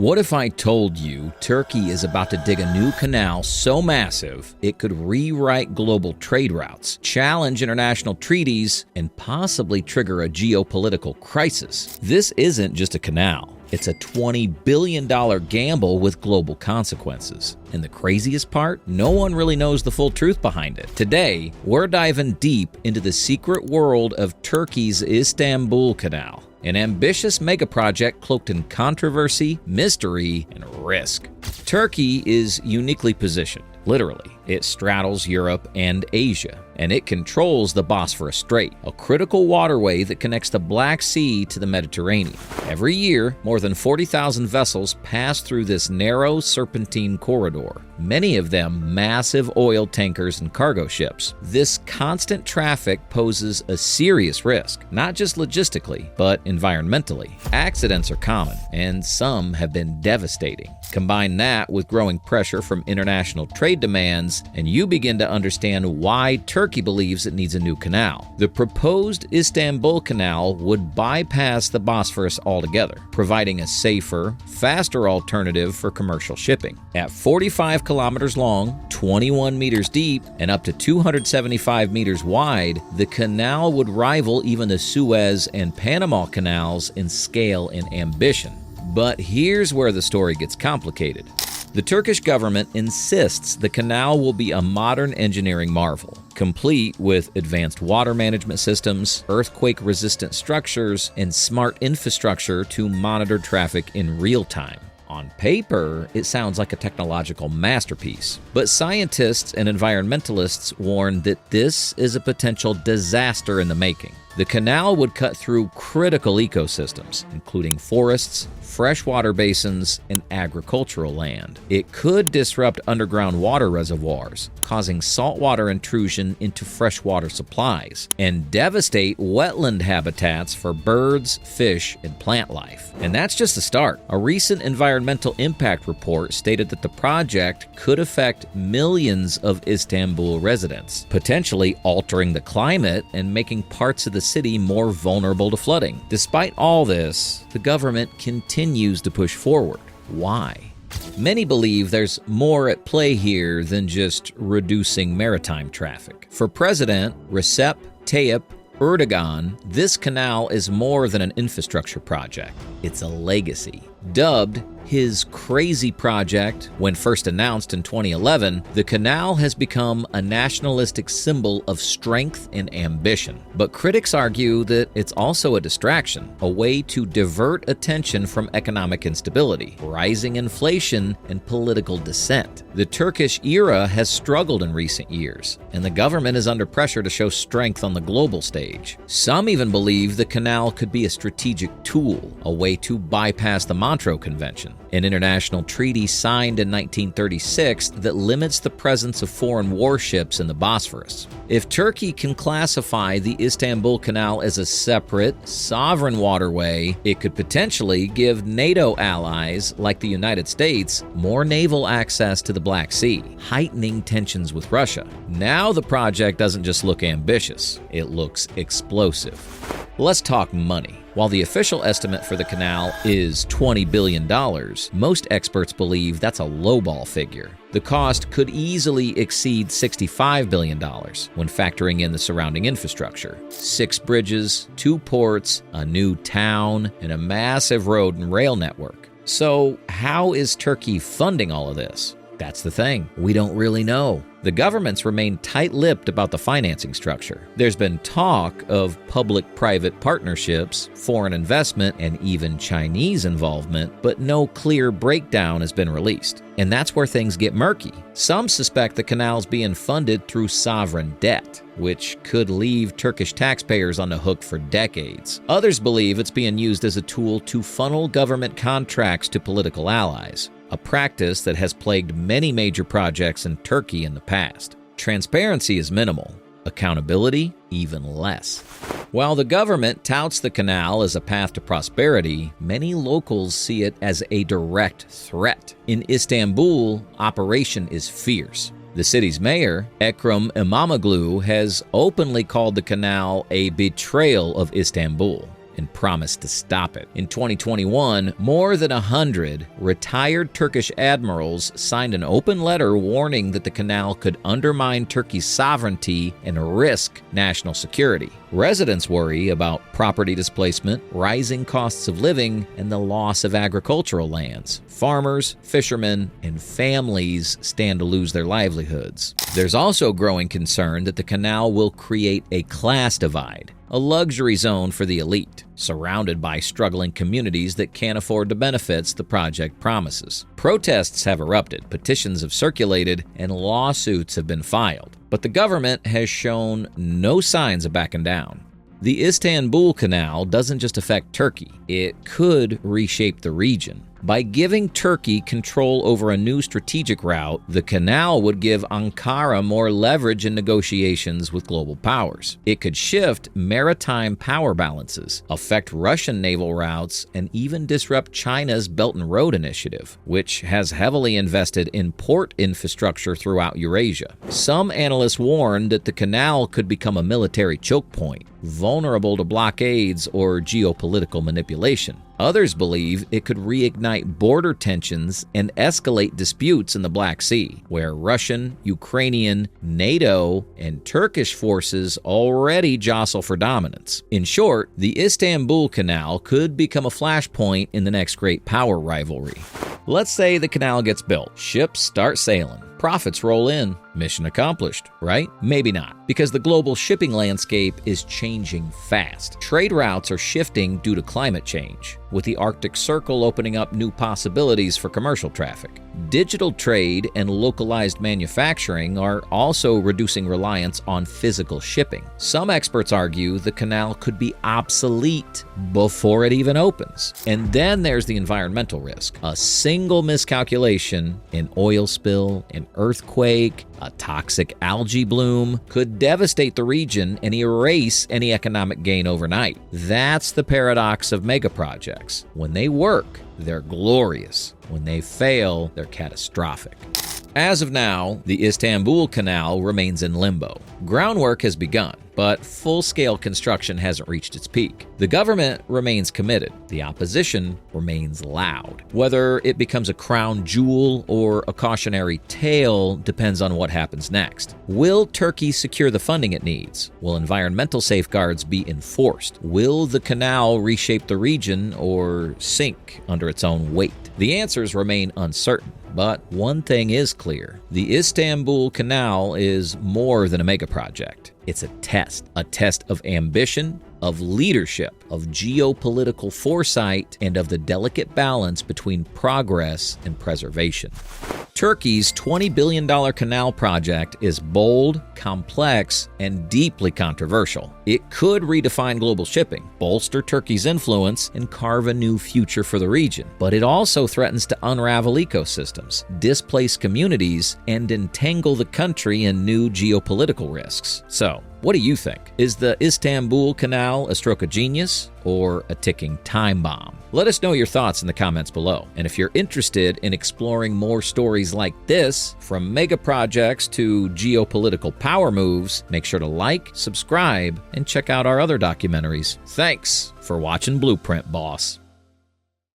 What if I told you Turkey is about to dig a new canal so massive it could rewrite global trade routes, challenge international treaties, and possibly trigger a geopolitical crisis? This isn't just a canal. It's a $20 billion gamble with global consequences. And the craziest part? No one really knows the full truth behind it. Today, we're diving deep into the secret world of Turkey's Istanbul Canal, an ambitious megaproject cloaked in controversy, mystery, and risk. Turkey is uniquely positioned. Literally, it straddles Europe and Asia, and it controls the Bosphorus Strait, a critical waterway that connects the Black Sea to the Mediterranean. Every year, more than 40,000 vessels pass through this narrow serpentine corridor, many of them massive oil tankers and cargo ships. This constant traffic poses a serious risk, not just logistically, but environmentally. Accidents are common, and some have been devastating. Combine that with growing pressure from international trade demands, and you begin to understand why Turkey believes it needs a new canal. The proposed Istanbul Canal would bypass the Bosphorus altogether, providing a safer, faster alternative for commercial shipping. At 45 kilometers long, 21 meters deep, and up to 275 meters wide, the canal would rival even the Suez and Panama canals in scale and ambition. But here's where the story gets complicated. The Turkish government insists the canal will be a modern engineering marvel, complete with advanced water management systems, earthquake-resistant structures, and smart infrastructure to monitor traffic in real time. On paper, it sounds like a technological masterpiece, but scientists and environmentalists warn that this is a potential disaster in the making. The canal would cut through critical ecosystems, including forests, freshwater basins, and agricultural land. It could disrupt underground water reservoirs, causing saltwater intrusion into freshwater supplies, and devastate wetland habitats for birds, fish, and plant life. And that's just the start. A recent environmental impact report stated that the project could affect millions of Istanbul residents, potentially altering the climate and making parts of the city more vulnerable to flooding. Despite all this, the government continues to push forward. Why? Many believe there's more at play here than just reducing maritime traffic. For President Recep Tayyip Erdoğan, this canal is more than an infrastructure project. It's a legacy. Dubbed his crazy project when first announced in 2011, the canal has become a nationalistic symbol of strength and ambition. But critics argue that it's also a distraction, a way to divert attention from economic instability, rising inflation, and political dissent. The Turkish era has struggled in recent years, and the government is under pressure to show strength on the global stage. Some even believe the canal could be a strategic tool, a way to bypass the Montreux Convention, an international treaty signed in 1936 that limits the presence of foreign warships in the Bosphorus. If Turkey can classify the Istanbul Canal as a separate, sovereign waterway, it could potentially give NATO allies, like the United States, more naval access to the Black Sea, heightening tensions with Russia. Now the project doesn't just look ambitious, it looks explosive. Let's talk money. While the official estimate for the canal is $20 billion, most experts believe that's a lowball figure. The cost could easily exceed $65 billion when factoring in the surrounding infrastructure. 6 bridges, 2 ports, a new town, and a massive road and rail network. So how is Turkey funding all of this? That's the thing. We don't really know. The governments remain tight-lipped about the financing structure. There's been talk of public-private partnerships, foreign investment, and even Chinese involvement, but no clear breakdown has been released. And that's where things get murky. Some suspect the canal's being funded through sovereign debt, which could leave Turkish taxpayers on the hook for decades. Others believe it's being used as a tool to funnel government contracts to political allies, a practice that has plagued many major projects in Turkey in the past. Transparency is minimal, accountability even less. While the government touts the canal as a path to prosperity, many locals see it as a direct threat. In Istanbul, operation is fierce. The city's mayor, Ekrem İmamoğlu, has openly called the canal a betrayal of Istanbul. and promised to stop it. In 2021, more than 100 retired Turkish admirals signed an open letter warning that the canal could undermine Turkey's sovereignty and risk national security. Residents worry about property displacement, rising costs of living, and the loss of agricultural lands. Farmers, fishermen, and families stand to lose their livelihoods. There's also growing concern that the canal will create a class divide, a luxury zone for the elite, surrounded by struggling communities that can't afford the benefits the project promises. Protests have erupted, petitions have circulated, and lawsuits have been filed. But the government has shown no signs of backing down. The Istanbul Canal doesn't just affect Turkey, it could reshape the region. By giving Turkey control over a new strategic route, the canal would give Ankara more leverage in negotiations with global powers. It could shift maritime power balances, affect Russian naval routes, and even disrupt China's Belt and Road Initiative, which has heavily invested in port infrastructure throughout Eurasia. Some analysts warn that the canal could become a military choke point, vulnerable to blockades or geopolitical manipulation. Others believe it could reignite border tensions and escalate disputes in the Black Sea, where Russian, Ukrainian, NATO, and Turkish forces already jostle for dominance. In short, the Istanbul Canal could become a flashpoint in the next great power rivalry. Let's say the canal gets built, ships start sailing, profits roll in, mission accomplished, right? Maybe not, because the global shipping landscape is changing fast. Trade routes are shifting due to climate change, with the Arctic Circle opening up new possibilities for commercial traffic. Digital trade and localized manufacturing are also reducing reliance on physical shipping. Some experts argue the canal could be obsolete before it even opens. And then there's the environmental risk. A single miscalculation, an oil spill, an earthquake, a toxic algae bloom could devastate the region and erase any economic gain overnight. That's the paradox of megaprojects. When they work, they're glorious. When they fail, they're catastrophic. As of now, the Istanbul Canal remains in limbo. Groundwork has begun, but full-scale construction hasn't reached its peak. The government remains committed. The opposition remains loud. Whether it becomes a crown jewel or a cautionary tale depends on what happens next. Will Turkey secure the funding it needs? Will environmental safeguards be enforced? Will the canal reshape the region or sink under its own weight? The answers remain uncertain. But one thing is clear. The Istanbul Canal is more than a megaproject. It's a test of ambition, of leadership, of geopolitical foresight, and of the delicate balance between progress and preservation. Turkey's $20 billion canal project is bold, complex, and deeply controversial. It could redefine global shipping, bolster Turkey's influence, and carve a new future for the region. But it also threatens to unravel ecosystems, displace communities, and entangle the country in new geopolitical risks. So, what do you think? Is the Istanbul Canal a stroke of genius or a ticking time bomb? Let us know your thoughts in the comments below. And if you're interested in exploring more stories like this, from mega projects to geopolitical power moves, make sure to like, subscribe, and check out our other documentaries. Thanks for watching Blueprint, boss.